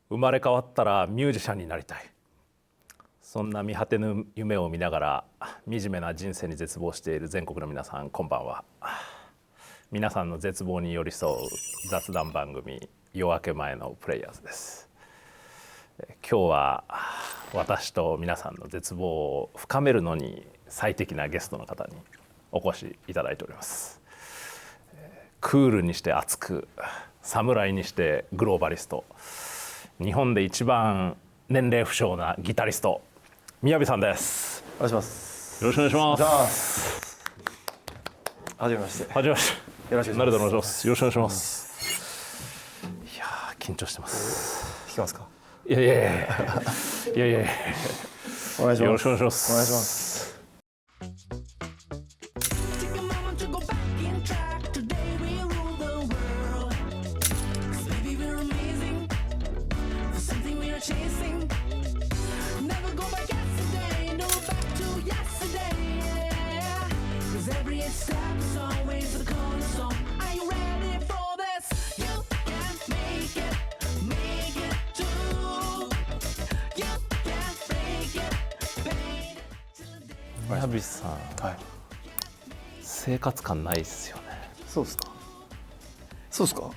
生まれ変わったらミュージシャンになりたい。そんな見果てぬ夢を見ながら惨めな人生に絶望している全国の皆さん、こんばんは。皆さんの絶望に寄り添う雑談番組、夜明け前のプレイヤーズです。今日は私と皆さんの絶望を深めるのに最適なゲストの方にお越しいただいております。クールにして熱く、侍にしてグローバリスト、日本で一番年齢不詳なギタリスト、宮部さんです。お願いします。よろしくお願いします。はじめまして。はじめまして。よろしくお成田願いします。のお願いします。よろしくお願いします。いやー緊張してます。聞きますか。いやいやいやいやいやいや。お願いします。よろしくお願いします。お願いします。宮部さん、はい。生活感ないっすよね。そうですか。そうですか。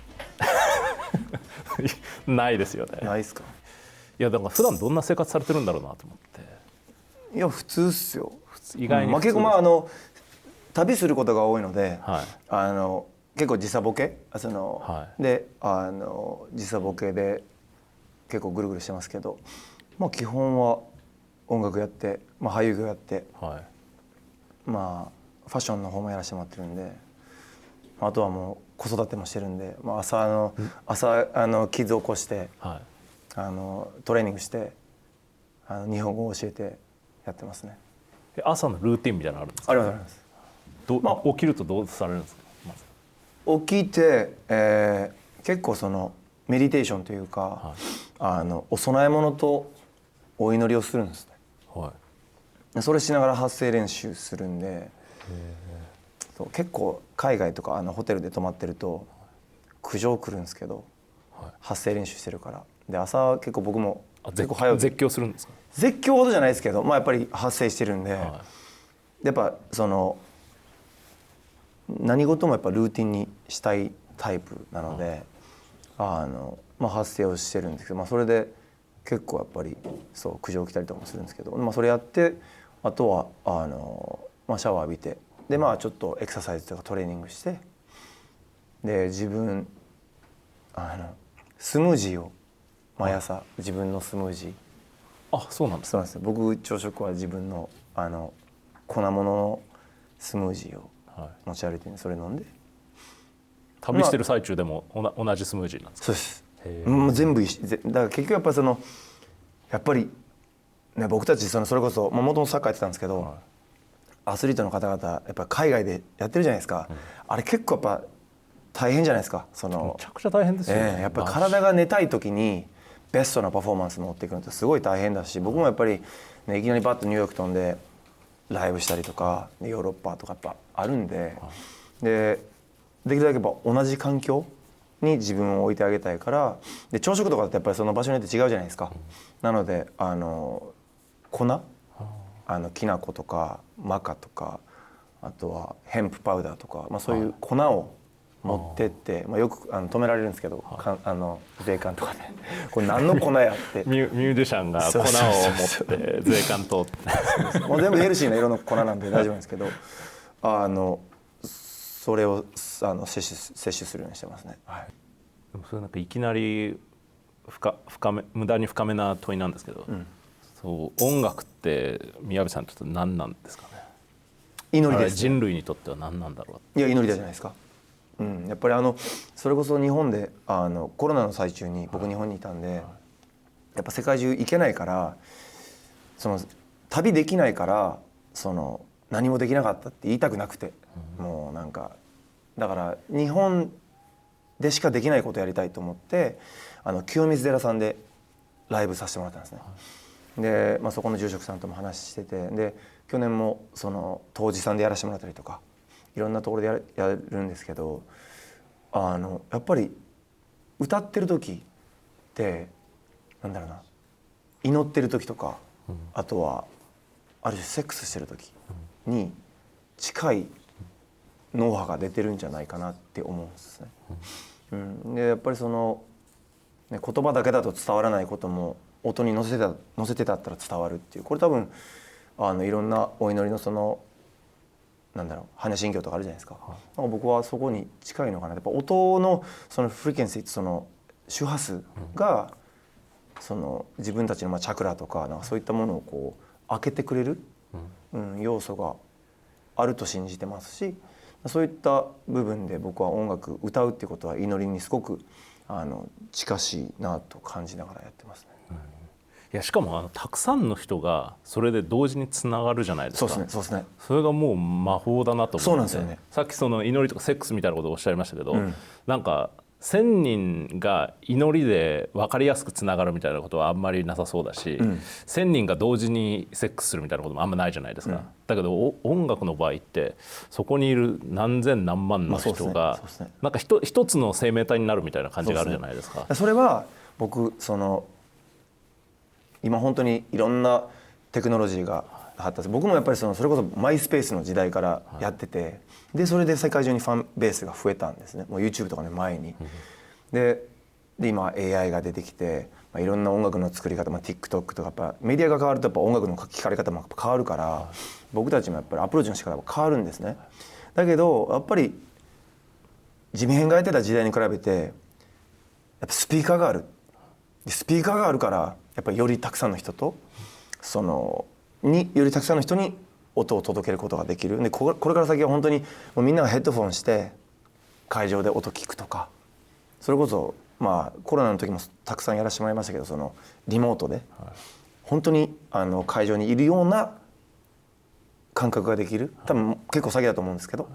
ないですよね。ないですか。いやだから普段どんな生活されてるんだろうなと思って。いや普通っすよ。意外に普通結構旅することが多いので、はい、結構時差ボケはい、で時差ボケで結構ぐるぐるしてますけど、まあ基本は音楽やって、まあ俳優業やって、はい、まあファッションの方もやらせてもらってるんで、あとはもう子育てもしてるんで、まあ、朝キッズ起こして、はい、トレーニングして日本語を教えてやってますね。朝のルーティンみたいなのあるんですか。ありますあります。起きるとどうされるんですか。まず起きて、結構メディテーションというか、はい、お供え物とお祈りをするんですね。はい、それしながら発声練習するんで、結構海外とかホテルで泊まってると苦情来るんですけど、はい、発声練習してるから。で朝結構僕も結構早起き。絶叫するんですか。絶叫ほどじゃないですけど、まあ、やっぱり発声してるんで、はい、やっぱ何事もやっぱルーティンにしたいタイプなので、まあ、発声をしてるんですけど、まあ、それで結構やっぱり苦情来たりとかもするんですけど、まあ、それやってあとはまあ、シャワー浴びて、でまあちょっとエクササイズとかトレーニングして、で自分スムージーを毎朝、自分のスムージー。あ、そうなんです。そうなんですよ。僕朝食は自分の粉物のスムージーを持ち歩いて、それ飲んで。旅してる最中でも同じスムージーなんですか。そうです。もう全部だから結局やっぱやっぱりね、僕たちそれこそもともとサッカーやってたんですけど、はい、アスリートの方々やっぱ海外でやってるじゃないですか、あれ結構やっぱ大変じゃないですか。めちゃくちゃ大変ですよね。やっぱり体が寝たい時にベストなパフォーマンス持っていくのってすごい大変だし、僕もやっぱり、ね、いきなりバッとニューヨーク飛んでライブしたりとかヨーロッパとかやっぱあるんで、できるだけやっぱ同じ環境に自分を置いてあげたいから、で朝食とかってやっぱりその場所によって違うじゃないですか。なので粉、きな粉とかマカとか、あとはヘンプパウダーとか、まあ、そういう粉を持ってって、まあ、よく止められるんですけど、税関とかでこれ何の粉やってミュージシャンが粉を持って税関通ってもう全部ヘルシーな色の粉なんで大丈夫なんですけど、それを摂取するようにしてますね。はい、でもそれなんかいきなり無駄に深めな問いなんですけど、そう音楽って宮部さんにとって何なんですかね。祈りです、ね。人類にとっては何なんだろう。いや祈りじゃないですか。やっぱりそれこそ日本でコロナの最中に僕日本にいたんで、やっぱ世界中行けないから、旅できないから何もできなかったって言いたくなくて、もうなんかだから日本でしかできないことやりたいと思って、清水寺さんでライブさせてもらったんですね。で、まあ、そこの住職さんとも話してて、で去年も当時さんでやらせてもらったりとかいろんなところでやるんですけど、やっぱり歌ってる時ってなんだろうな、祈ってる時とか、あとはある種セックスしてる時に近い脳波が出てるんじゃないかなって思うんですね。でやっぱりその、ね、言葉だけだと伝わらないことも音に乗せてたったら伝わるっていう、これ多分いろんなお祈りのそのなんだろう、般若心経とかあるじゃないですか。なんか僕はそこに近いのかな。やっぱ音のそのフリケンシー、その周波数がその自分たちのチャクラとか、なんかそういったものをこう開けてくれる、要素があると信じてますし、そういった部分で僕は音楽歌うっていうことは祈りにすごく近しいなと感じながらやってますね。いやしかもたくさんの人がそれで同時につながるじゃないですか。そうですね。それがもう魔法だなと思って。そうなんですよね。さっきその祈りとかセックスみたいなことをおっしゃいましたけど、なんか1000人が祈りで分かりやすくつながるみたいなことはあんまりなさそうだし、1000人が同時にセックスするみたいなこともあんまないじゃないですか。だけど音楽の場合ってそこにいる何千何万の人がなんか一つの生命体になるみたいな感じがあるじゃないですか。それは僕その今本当にいろんなテクノロジーが発達、僕もやっぱりそれこそマイスペースの時代からやってて、でそれで世界中にファンベースが増えたんですね。もう YouTube とかの前に。で今 AI が出てきて、いろんな音楽の作り方、TikTok とかやっぱメディアが変わるとやっぱ音楽の聴かれ方も変わるから、僕たちもやっぱりアプローチの仕方が変わるんですね。だけどやっぱり地面がやってた時代に比べてやっぱスピーカーがある。スピーカーがあるからやっぱりよりたくさんの人とよりたくさんの人に音を届けることができる。でこれから先は本当にもうみんながヘッドフォンして会場で音聞くとか、それこそコロナの時もたくさんやらせてもらいましたけど、そのリモートで本当に会場にいるような感覚ができる。多分結構先だと思うんですけど。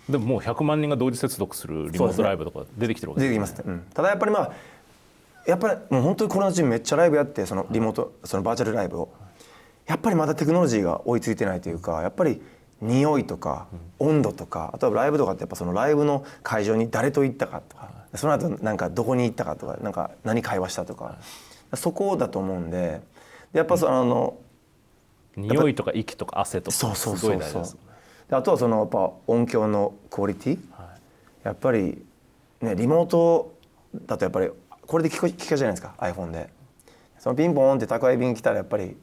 でももう100万人が同時接続するリモートライブとか出てきてるわけですね。出てきますね。ただやっぱりもう本当にコロナ中めっちゃライブやって、そのリモートそのバーチャルライブをやっぱりまだテクノロジーが追いついてないというか、やっぱり匂いとか温度とか、あとはライブとかってやっぱそのライブの会場に誰と行ったかとか、その後なんかどこに行ったかとか、なんか何会話したとか、そこだと思うんで、やっぱ匂いとか息とか汗とかすごい大事です。あとはそのやっぱ音響のクオリティ、やっぱりね、リモートだとやっぱりこれで聞かじゃないですか、 iPhone で。そのピンポンって宅配便来たらやっぱり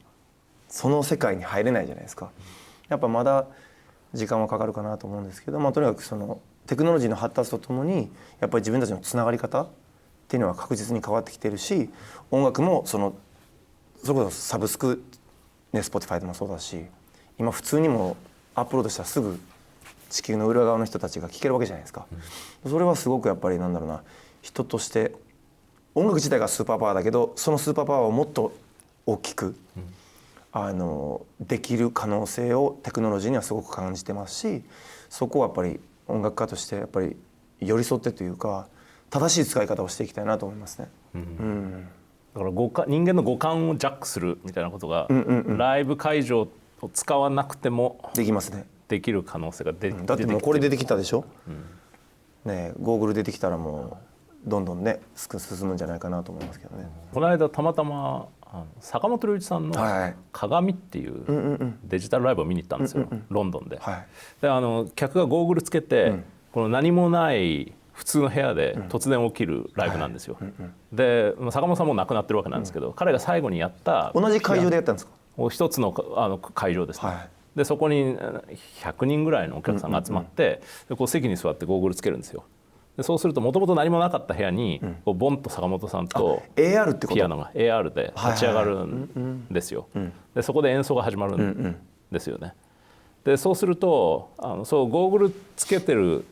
その世界に入れないじゃないですか。やっぱまだ時間はかかるかなと思うんですけど、とにかくそのテクノロジーの発達とともにやっぱり自分たちのつながり方っていうのは確実に変わってきてるし、音楽もそれこそサブスク、ね、Spotify でもそうだし、今普通にもアップロードしたらすぐ地球の裏側の人たちが聴けるわけじゃないですか。それはすごくやっぱりなんだろうな、人として音楽自体がスーパーパワーだけど、そのスーパーパワーをもっと大きく、できる可能性をテクノロジーにはすごく感じてますし、そこはやっぱり音楽家としてやっぱり寄り添ってというか正しい使い方をしていきたいなと思いますね。だから人間の五感をジャックするみたいなことが、ライブ会場を使わなくてもできますね。できる可能性がだってもうこれ出てきたでしょ、ね、ゴーグル出てきたらもうどんどんね進むんじゃないかなと思いますけどね。この間たまたま坂本龍一さんの「鏡」っていうデジタルライブを見に行ったんですよ、ロンドンで。で客がゴーグルつけて、この何もない普通の部屋で突然起きるライブなんですよ。で坂本さんも亡くなってるわけなんですけど、彼が最後にやった同じ会場でやったんですか？一つの会場ですね。でそこに100人ぐらいのお客さんが集まって、でこう席に座ってゴーグルつけるんですよ。でそうするともともと何もなかった部屋にこうボンと坂本さんと AR ってこと？ピアノが AR で立ち上がるんですよ。でそこで演奏が始まるんですよね。でそうするとそうゴーグルつけてる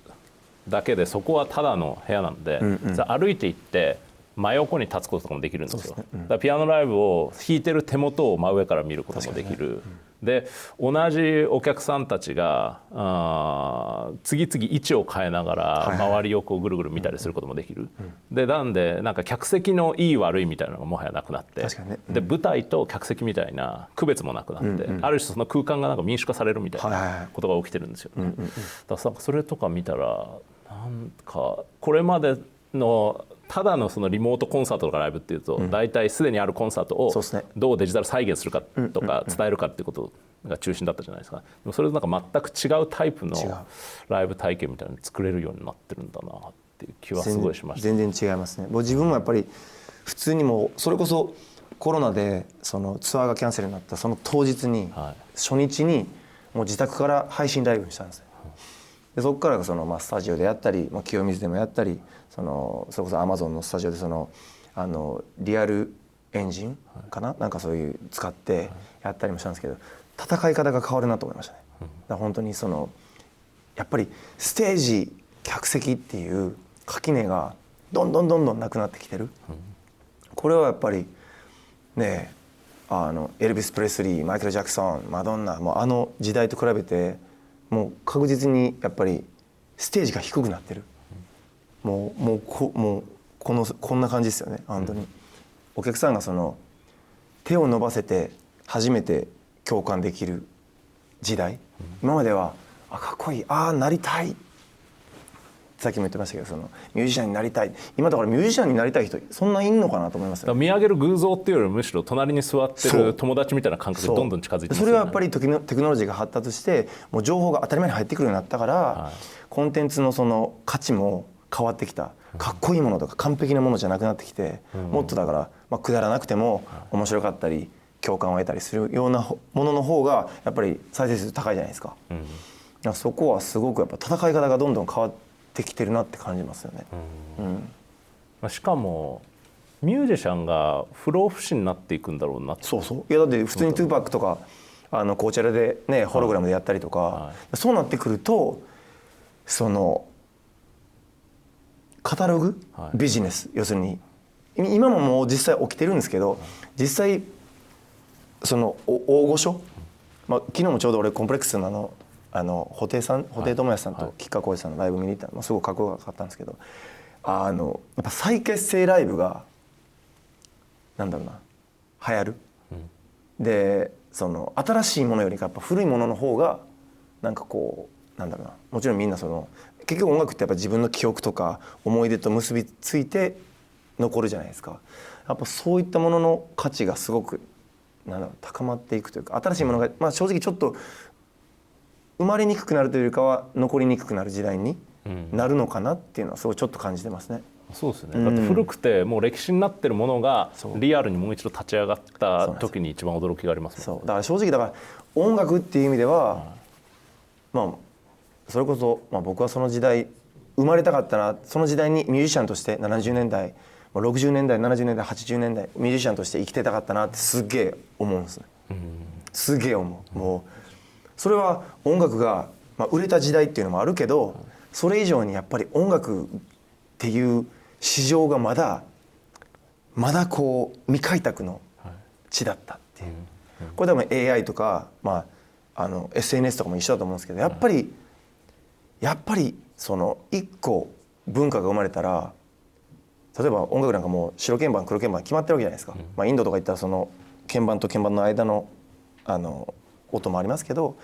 だけでそこはただの部屋なんで、歩いて行って真横に立つこととかもできるんですよ。だからピアノライブを弾いてる手元を真上から見ることもできる。で同じお客さんたちが次々位置を変えながら周りをこうぐるぐる見たりすることもできる。でなんでなんか客席のいい悪いみたいなのがもはやなくなって、で舞台と客席みたいな区別もなくなって、ある種その空間がなんか民主化されるみたいなことが起きてるんですよね。だからそれとか見たらなんかこれまでのただのそのリモートコンサートとかライブっていうと、大体すでにあるコンサートをそうですねどうデジタル再現するかとか伝えるかっていうことが中心だったじゃないですか。でもそれとなんか全く違うタイプのライブ体験みたいなの作れるようになってるんだなっていう気はすごいしました。全然違いますね。もう自分もやっぱり普通にもうそれこそコロナでそのツアーがキャンセルになったその当日に、初日にもう自宅から配信ライブにしたんですね。でそこからそのスタジオでやったり、清水でもやったり、それこそ Amazon のスタジオでリアルエンジンかな、なんかそういう使ってやったりもしたんですけど、戦い方が変わるなと思いましたね。だから本当にやっぱりステージ客席っていう垣根がどんどんなくなってきてる。これはやっぱりね、エルビス・プレスリー、マイケル・ジャクソン、マドンナ、もうあの時代と比べてもう確実にやっぱりステージが低くなってる。もうこんな感じですよね。本当にお客さんが手を伸ばせて初めて共感できる時代。今まではかっこいい、なりたい、さっきも言ってましたけどミュージシャンになりたい、今だからミュージシャンになりたい人そんないんのかなと思いますよね。見上げる偶像っていうよりむしろ隣に座ってる友達みたいな感覚でどんどん近づいてますよね。それはやっぱりテクノロジーが発達してもう情報が当たり前に入ってくるようになったから、コンテンツの価値も変わってきた。かっこいいものとか完璧なものじゃなくなってきて、もっとだから、くだらなくても面白かったり共感を得たりするようなものの方がやっぱり再生数高いじゃないですか。そこはすごくやっぱ戦い方がどんどん変わってきてるなって感じますよね。しかもミュージシャンが不老不死になっていくんだろうなって。そういやだって普通にトゥーパックとかコーチェラでねホログラムでやったりとか、そうなってくるとカタログ、ビジネス、要するに今ももう実際起きてるんですけど、実際大御所、昨日もちょうど俺コンプレックスの布袋寅泰さんと吉川晃司さんのライブ見に行ったの、すごくかっこよかったんですけど、やっぱ再結成ライブがなんだろうな流行る。で新しいものよりかやっぱ古いものの方がなんかなんだろうな、もちろんみんな結局音楽ってやっぱ自分の記憶とか思い出と結びついて残るじゃないですか。やっぱそういったものの価値がすごく高まっていくというか、新しいものが、正直ちょっと生まれにくくなるというよりかは残りにくくなる時代になるのかなっていうのはすごいちょっと感じてますね。そうですね。だって古くてもう歴史になってるものがリアルにもう一度立ち上がった時に一番驚きがありますもんね。だから正直音楽っていう意味では、それこそ僕はその時代生まれたかったな、その時代にミュージシャンとして70年代60年代70年代80年代ミュージシャンとして生きてたかったなってすっげえ思うんですね。すげえ思う。もうそれは音楽が売れた時代っていうのもあるけど、それ以上にやっぱり音楽っていう市場がまだ未開拓の地だったっていう。これ多分 AI とかSNS とかも一緒だと思うんですけど、やっぱり一個文化が生まれたら、例えば音楽なんかもう白鍵盤黒鍵盤決まってるわけじゃないですか。インドとか行ったら鍵盤と鍵盤の間の音もありますけど、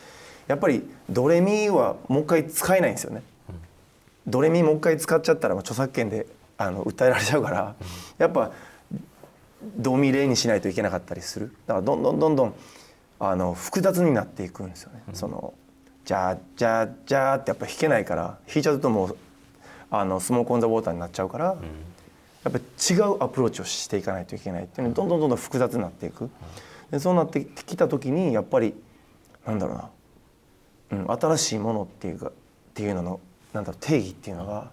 やっぱりドレミはもう一回使えないんですよね。ドレミもう一回使っちゃったら著作権で訴えられちゃうから、やっぱドミレにしないといけなかったりする。だからどんどん複雑になっていくんですよね。ジャージャージャーってやっぱ弾けないから、弾いちゃうともうスモークオンザウォーターになっちゃうから、やっぱ違うアプローチをしていかないといけないっていうので、どんどん複雑になっていく。でそうなってきた時にやっぱりなんだろうな、新しいものっていうのの定義っていうのが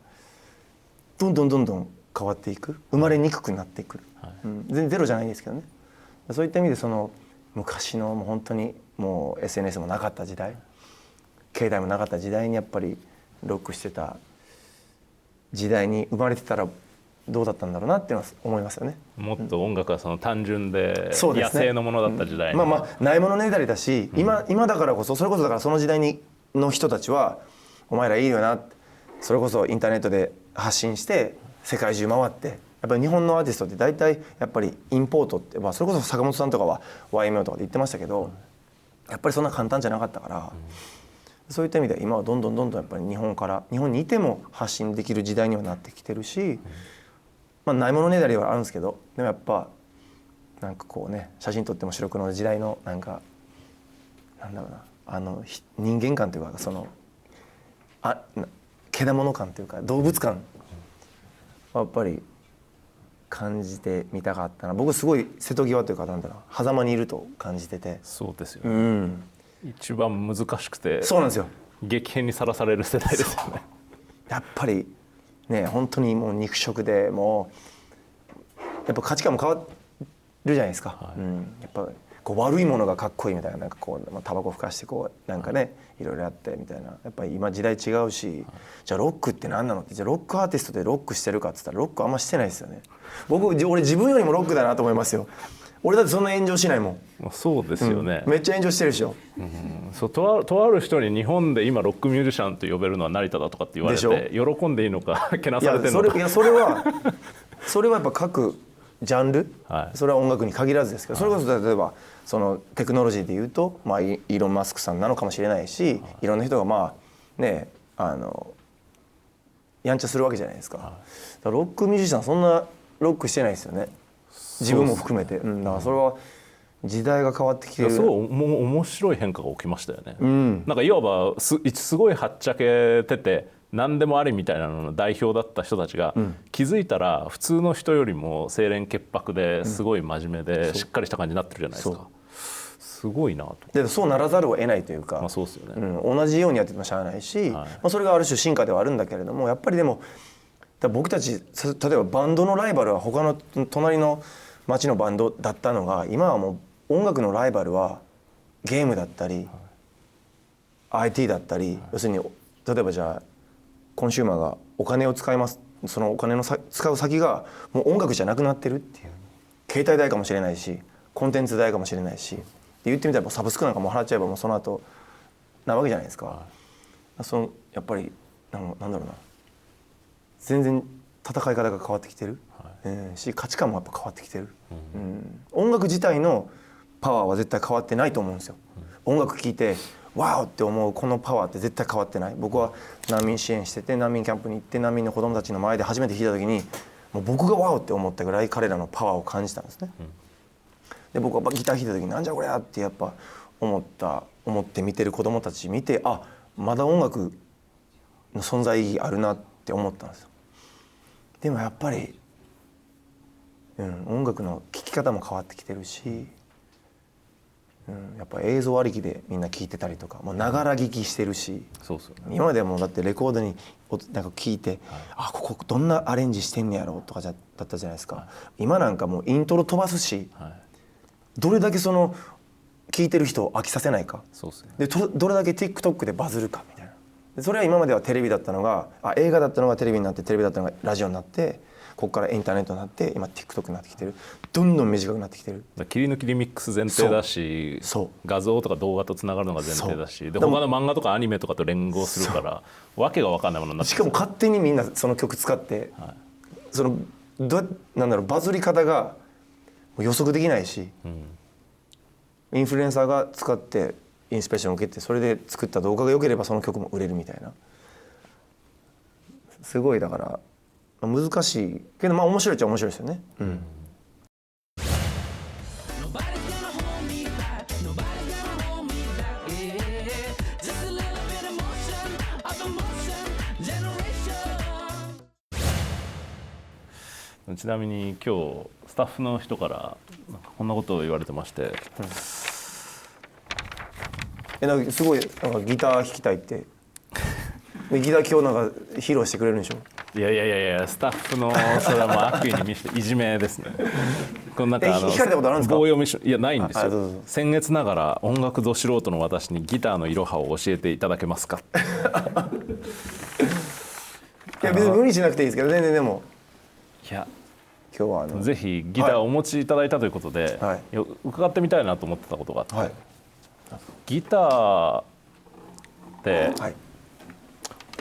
どんどん変わっていく、生まれにくくなっていく、全然ゼロじゃないですけどね。そういった意味で昔のもう本当にもう SNS もなかった時代、携帯もなかった時代にやっぱりロックしてた時代に生まれてたらどうだったんだろうなっていうのは思いますよね。もっと音楽は単純で野生のものだった時代に、ないものねだりだし、今だからこそ、それこそだからその時代の人たちはお前らいいよなって、それこそインターネットで発信して世界中回って、やっぱり日本のアーティストって大体やっぱりインポートって、それこそ坂本さんとかは YMO とかで言ってましたけど、やっぱりそんな簡単じゃなかったから、そういった意味では今はどんどんやっぱり日本にいても発信できる時代にはなってきてるし、まあないものねだりはあるんですけど、でもやっぱなんかこうね、写真撮っても白黒の時代のなんかなんだろうな、人間感というか、そのけだもの感というか動物感はやっぱり感じてみたかったな。僕すごい瀬戸際というか、なんだろう、狭間にいると感じてて。そうですよね、一番難しくてそうなんですよ、激変にさらされる世代ですよね。やっぱりね、本当にもう肉食で、もうやっぱ価値観も変わるじゃないですか、やっぱこう悪いものがかっこいいみたいな、なんかこうタバコふかしてこうなんかね、いろいろやってみたいな、やっぱり今時代違うし、じゃあロックって何なのって、じゃあロックアーティストでロックしてるかって言ったらロックあんましてないですよね。俺自分よりもロックだなと思いますよ。俺だってそんな炎上しないもん。そうですよね、めっちゃ炎上してるでしょ、そうとある人に日本で今ロックミュージシャンと呼べるのは成田だとかって言われて喜んでいいのかけなされてるのか。いやそれはやっぱ各ジャンル、それは音楽に限らずですけど、それこそ例えばそのテクノロジーでいうと、まあ、イーロン・マスクさんなのかもしれないし、いろんな人がまあねやんちゃするわけじゃないですか。だからロックミュージシャンそんなロックしてないですよね、自分も含めて。だからそれは時代が変わってきてる。すごい面白い変化が起きましたよね、なんかいわばすごいはっちゃけてて何でもありみたいなのの代表だった人たちが、気づいたら普通の人よりも清廉潔白ですごい真面目でしっかりした感じになってるじゃないですか。すごいなと。でそうならざるを得ないというか、そうですよね、同じようにやっててもしゃあないし、それがある種進化ではあるんだけれども、やっぱりでも僕たち例えばバンドのライバルは他の隣の町のバンドだったのが、今はもう音楽のライバルはゲームだったり、IT だったり、要するに例えばじゃあコンシューマーがお金を使います、そのお金の使う先がもう音楽じゃなくなってるっていう、携帯代かもしれないしコンテンツ代かもしれないし、言ってみたらサブスクなんかも払っちゃえばもうその後なわけじゃないですか。やっぱりなんだろうな、全然戦い方が変わってきてる、し価値観もやっぱ変わってきてる、音楽自体のパワーは絶対変わってないと思うんですよ、音楽聴いてワーって思うこのパワーって絶対変わってない。僕は難民支援してて、難民キャンプに行って難民の子供たちの前で初めて弾いた時に、もう僕がワーって思ったぐらい彼らのパワーを感じたんですね、で僕はギター弾いた時になんじゃこりゃってやっぱ思って見てる子供たち見て、あ、まだ音楽の存在意義あるなって思ったんですよ。でもやっぱり、音楽の聴き方も変わってきてるし、やっぱ映像ありきでみんな聴いてたりとか、もうながら聴きしてるし、そうですよね、今までもだってレコードになんか聴いて、あ、ここどんなアレンジしてんねやろとかだったじゃないですか、今なんかもうイントロ飛ばすし、どれだけその聴いてる人を飽きさせないか、そうですね、でどれだけ TikTok でバズるかみたいな。でそれは今まではテレビだったのが映画だったのがテレビになって、テレビだったのがラジオになって、ここからインターネットになって、今 TikTok になってきてる、どんどん短くなってきてる。切り抜きリミックス前提だし、画像とか動画とつながるのが前提だし、で他の漫画とかアニメとかと連合するからわけが分かんないものになって、しかも勝手にみんなその曲使って、そのなんだろう、バズり方が予測できないし、インフルエンサーが使ってインスピレーションを受けて、それで作った動画が良ければその曲も売れるみたいな。すごいだから難しいけど、まあ面白いっちゃ面白いですよね。ちなみに今日スタッフの人からなんかこんなことを言われてまして、なんかすごいなんかギター弾きたいってでギター今日なんか披露してくれるんでしょ。いやスタッフのそれはもう悪意に見せていじめですね。このなんか弾かれたことあるんですか。棒読みいやないんですよ。どうぞ。先月ながら音楽ど素人の私にギターのいろはを教えていただけますか。いや別に無理しなくていいですけど、全然でもいや今日はぜひギターをお持ちいただいたということで、伺ってみたいなと思ってたことがあって、ギターって、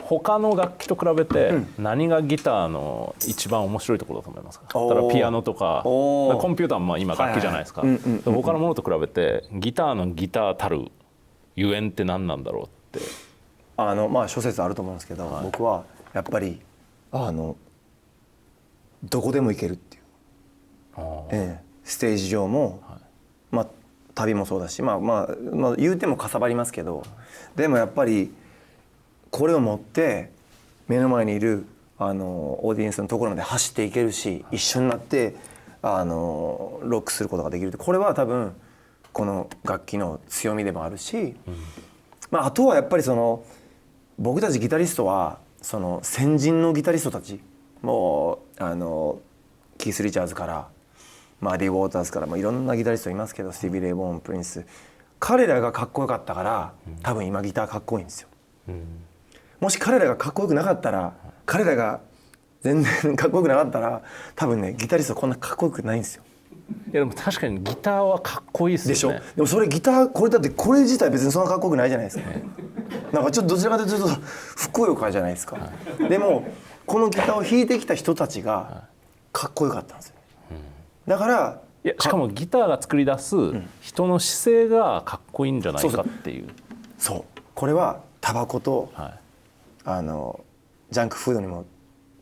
他の楽器と比べて何がギターの一番面白いところだと思いますか。だからピアノとかコンピューターも今楽器じゃないですか。他のものと比べてギターのギターたるゆえんって何なんだろうって。まあ諸説あると思うんですけど、僕はやっぱりどこでも行けるっていう、ステージ上も、まあ旅もそうだし、まあ言うてもかさばりますけど、でもやっぱりこれを持って目の前にいるオーディエンスのところまで走っていけるし、一緒になってロックすることができるって、これは多分この楽器の強みでもあるし、まあ、あとはやっぱりその僕たちギタリストはその先人のギタリストたち、もうキース・リチャーズからマーディ・ウォーターズから、いろんなギタリストいますけど、スティービー・レイ・ボーン、プリンス、彼らがかっこよかったから多分今ギターかっこいいんですよ。もし彼らがかっこよくなかったら、彼らが全然かっこよくなかったら、多分ねギタリストこんなかっこよくないんですよ。いやでも確かにギターはかっこいいですよね。でしょ。でもそれギター、これだってこれ自体別にそんなかっこよくないじゃないですか。なんかちょっとどちらかというとふくよかじゃないですか。でもこのギターを弾いてきた人たちがかっこよかったんですよ。だからいやしかもギターが作り出す人の姿勢がかっこいいんじゃないかっていう。そうこれはタバコと、はい、ジャンクフードにも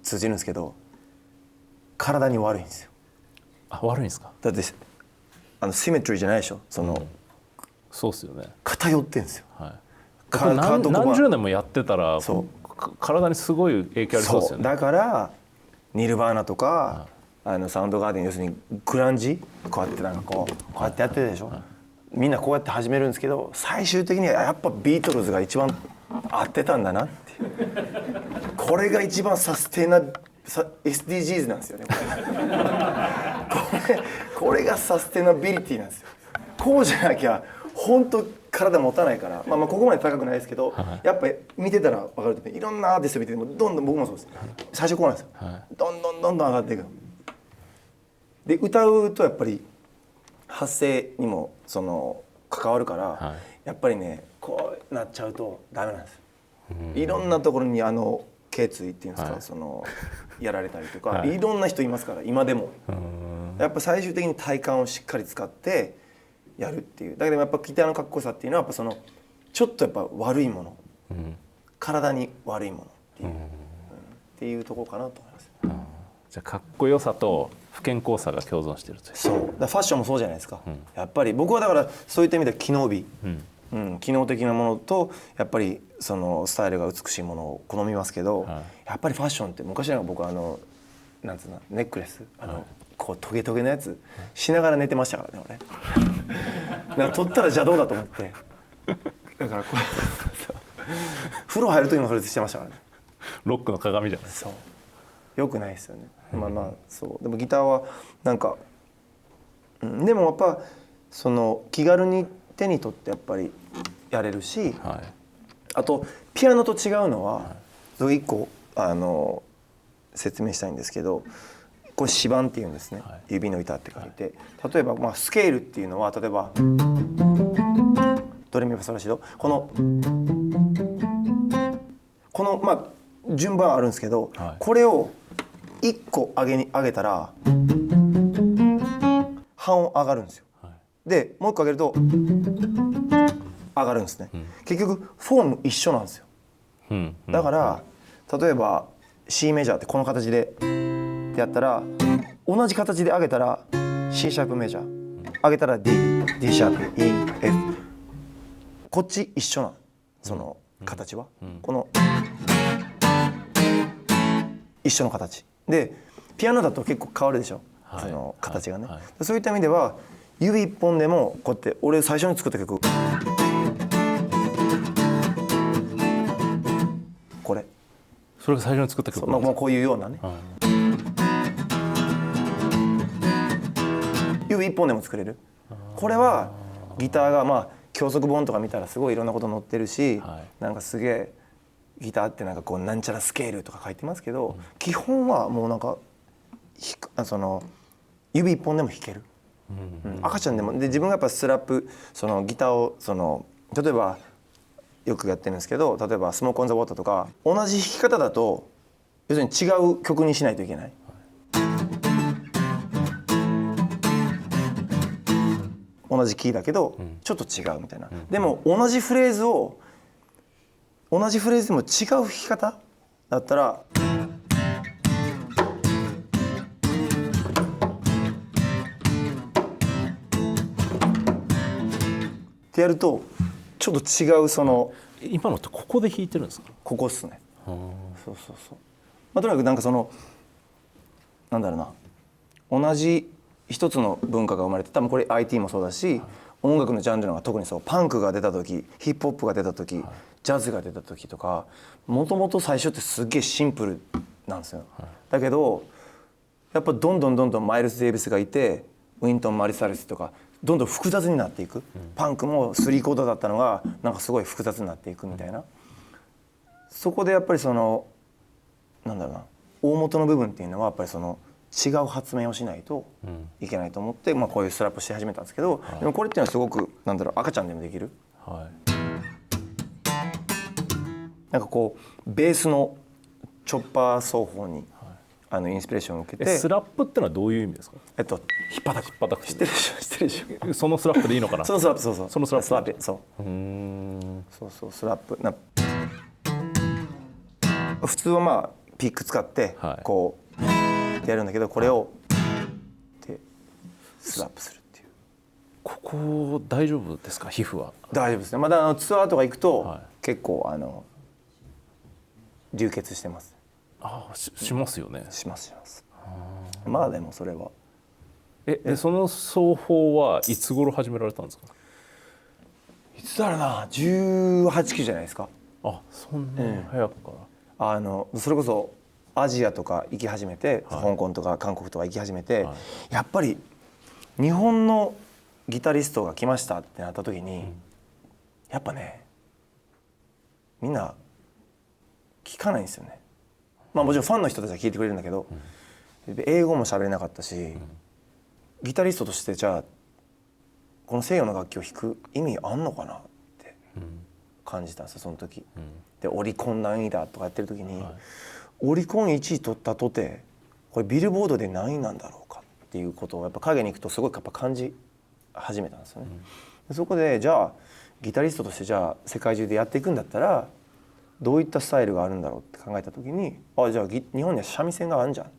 通じるんですけど、体に悪いんですよ。あ、悪いんですか。だってシメトリーじゃないでしょ。その、そうっすよね。偏ってんですよ。はい、何十年もやってたら体にすごい影響ありそうですよね。だからニルバーナとか、サウンドガーデン、要するにグランジ、こうやってなんかこうやってやってるでしょ。みんなこうやって始めるんですけど、最終的にはやっぱビートルズが一番合ってたんだなっていう。これが一番サステナSDGs なんですよね。これがサステナビリティなんですよ。こうじゃなきゃ本当体持たないから、ここまで高くないですけど、やっぱり見てたら分かると、いろんなアーティスト見ててもどんどん、僕もそうです、最初こうなんですよ、どんどん上がっていく。で歌うとやっぱり発声にもその関わるから、やっぱりねこうなっちゃうとダメなんですよ。いろんなところに頸椎っていうんですか、そのやられたりとか、いろんな人いますから今でも。やっぱ最終的に体幹をしっかり使ってやるっていう。だけどやっぱギターのかっこよさっていうのはやっぱそのちょっとやっぱ悪いもの、体に悪いものっていう、っていうところかなと思います。じゃあかっこよさと不健康さが共存しているという。そうだからファッションもそうじゃないですか、やっぱり僕はだからそういった意味では機能美、機能的なものとやっぱりそのスタイルが美しいものを好みますけど、やっぱりファッションって昔なんか僕なんつうのネックレスこうトゲトゲのやつしながら寝てましたからね俺。なんか取ったら邪道だと思って、だからこう風呂入る時もそれしてましたからね。ロックの鏡じゃない。そうよくないですよね。そうでもギターはなんか、でもやっぱその気軽に手に取ってやっぱりやれるし、あとピアノと違うのは、一個説明したいんですけど、これ指板っていうんですね、指の板って書いて、例えばスケールっていうのは、例えばドレミファソラシド、この順番あるんですけど、これを1個上げたら半音上がるんですよ。でもう1個上げると上がるんですね。結局フォーム一緒なんですよ。だから例えば C メジャーってこの形でやったら、同じ形で上げたら C シャープメジャー、上げたら D シャープ E F、 こっち一緒なん、その形は、この一緒の形で、ピアノだと結構変わるでしょ、その形がね。そういった意味では指一本でもこうやって、俺最初に作った曲これ、それが最初に作った曲なんですか。こういうようなね、指一本でも作れる。これはギターが教則本とか見たらすごいいろんなこと載ってるし、なんかすげえギターってなんかこうなんちゃらスケールとか書いてますけど、基本はもうなんかその指一本でも弾ける、赤ちゃんでも。で自分がやっぱスラップ、そのギターを例えばよくやってるんですけど、例えばスモークオンザウォーターとか、同じ弾き方だと要するに違う曲にしないといけない、同じキーだけどちょっと違うみたいな。でも同じフレーズでも違う弾き方だったらってやるとちょっと違うその今のってここで弾いてるんですか？ここっすね。そうそうそう。まあ、とにかくなんかそのなんだろうな、同じ一つの文化が生まれて、多分これ IT もそうだし、音楽のジャンルのが特にそう、パンクが出た時、ヒップホップが出た時、ジャズが出た時とか、もともと最初ってすっげえシンプルなんですよ。だけどやっぱどんどんマイルス・デイビスがいて、ウィントン・マリサリスとかどんどん複雑になっていく、パンクも3コードだったのがなんかすごい複雑になっていくみたいな、そこでやっぱりそのなんだろうな、大元の部分っていうのはやっぱりその違う発明をしないといけないと思って、まあ、こういうストラップし始めたんですけど、でもこれっていうのはすごくなんだろう、赤ちゃんでもできる、なんかこうベースのチョッパー奏法にインスピレーションを受けて。スラップってのはどういう意味ですか？引っ叩く。知ってるでしょ、知ってるでしょ。そのスラップでいいのかな？そのスラップ、そうそう、そのスラップ、スラップ、そうそうスラップな。普通はまあピック使ってこうやるんだけど、これをでスラップするっていう。ここ大丈夫ですか？皮膚は大丈夫ですね。まだツアーとか行くと結構流血してます。しますよね。します。まあでもそれはでその奏法はいつ頃始められたんですか？いつだろうな、18、9じゃないですか。そんな早くから、それこそアジアとか行き始めて、香港とか韓国とか行き始めて、やっぱり日本のギタリストが来ましたってなった時に、やっぱねみんな聞かないんですよね。まあもちろんファンの人たちは聞いてくれるんだけど、英語も喋れなかったし、ギタリストとしてじゃあこの西洋の楽器を弾く意味あんのかなって感じたんですよ、その時。でオリコン何位だとかやってる時に、オリコン1位取ったとてこれビルボードで何位なんだろうかっていうことをやっぱ影に行くとすごいやっぱ感じ始めたんですよね。そこでじゃあギタリストとしてじゃあ世界中でやっていくんだったらどういったスタイルがあるんだろうって考えた時に、じゃあ日本には三味線があるじゃん、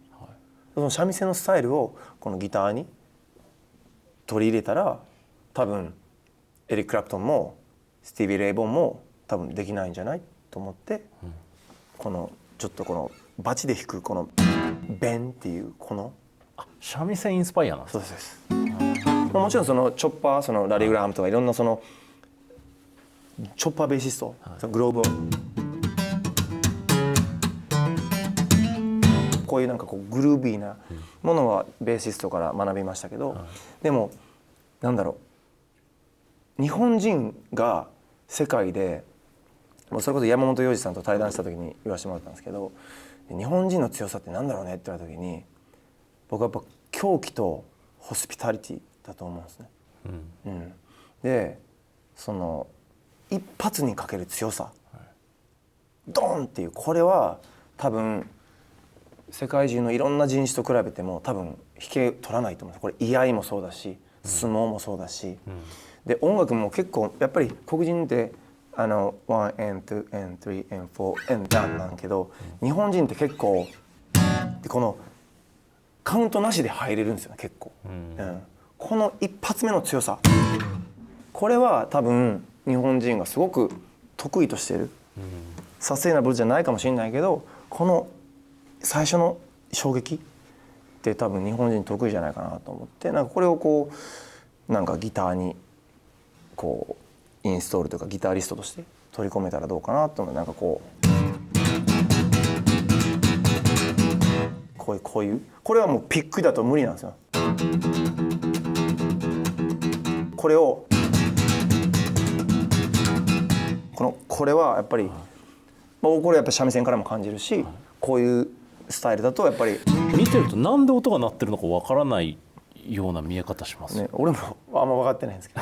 その三味線のスタイルをこのギターに取り入れたら多分エリック・クラプトンもスティービー・レイ・ボンも多分できないんじゃないと思って、このちょっとこのバチで弾くこのベンっていうこの三味線インスパイアなんですか？そうです。もちろんそのチョッパー、そのラリー・グラハムとかいろんなそのチョッパーベーシスト、そのグローブをこういうなんかこうグルービーなものはベーシストから学びましたけど、でもなんだろう、日本人が世界でもうそれこそ山本洋次さんと対談した時に言わせてもらったんですけど、日本人の強さってなんだろうねって言われた時に、僕はやっぱ狂気とホスピタリティだと思うんですね。でその一発にかける強さ、ドーンっていう、これは多分世界中のいろんな人種と比べても多分引け取らないと思うんです。これ居合もそうだし相撲もそうだし、で音楽も結構やっぱり黒人って1 and 2 and 3 and 4 and down なんだけど、日本人って結構このカウントなしで入れるんですよね結構、この一発目の強さ、これは多分日本人がすごく得意としてる、サステイナブルじゃないかもしれないけど、この最初の衝撃って多分日本人得意じゃないかなと思って、なんかこれをこうなんかギターにこうインストールというかギタリストとして取り込めたらどうかなと思う。なんかこういうこれはもうピックだと無理なんですよ。これをこれはやっぱり、これやっぱ三味線からも感じるし、こういうスタイルだとやっぱり見てるとなんで音が鳴ってるのかわからないような見え方しますね。俺もあんま分かってないんですけど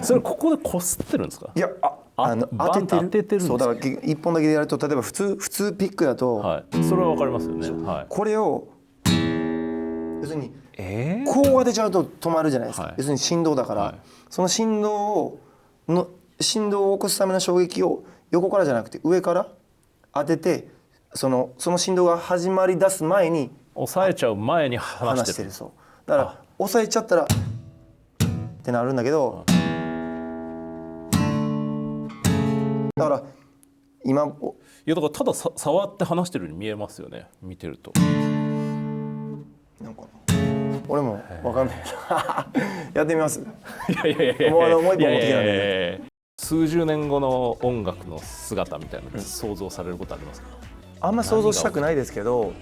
それここでこすってるんですか？いや当ててるんです。そうだから一本だけでやると、例えば普通ピックだと、それは分かりますよね。これを要するにこう当てちゃうと止まるじゃないですか、要するに振動だから、その振動を起こすための衝撃を横からじゃなくて上から当てて、その振動が始まり出す前に抑えちゃう前に離してる。そうだから抑えちゃったらってなるんだけど、だから今いやだからただ触って話してるように見えますよね、見てると。なんか俺も分かんないやってみます。いやいやいやいやもう一本持ってきたんいやいやいやでいや数十年後の音楽の姿みたいなの想像されることありますか？あんま想像したくないですけど、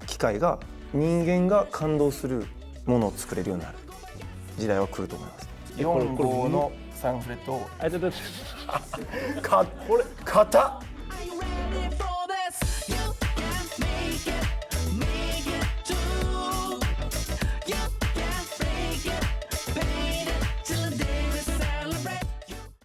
機械が人間が感動するものを作れるようになる時代は来ると思います。4号の3フレットをあ、ちょっとこれ硬っ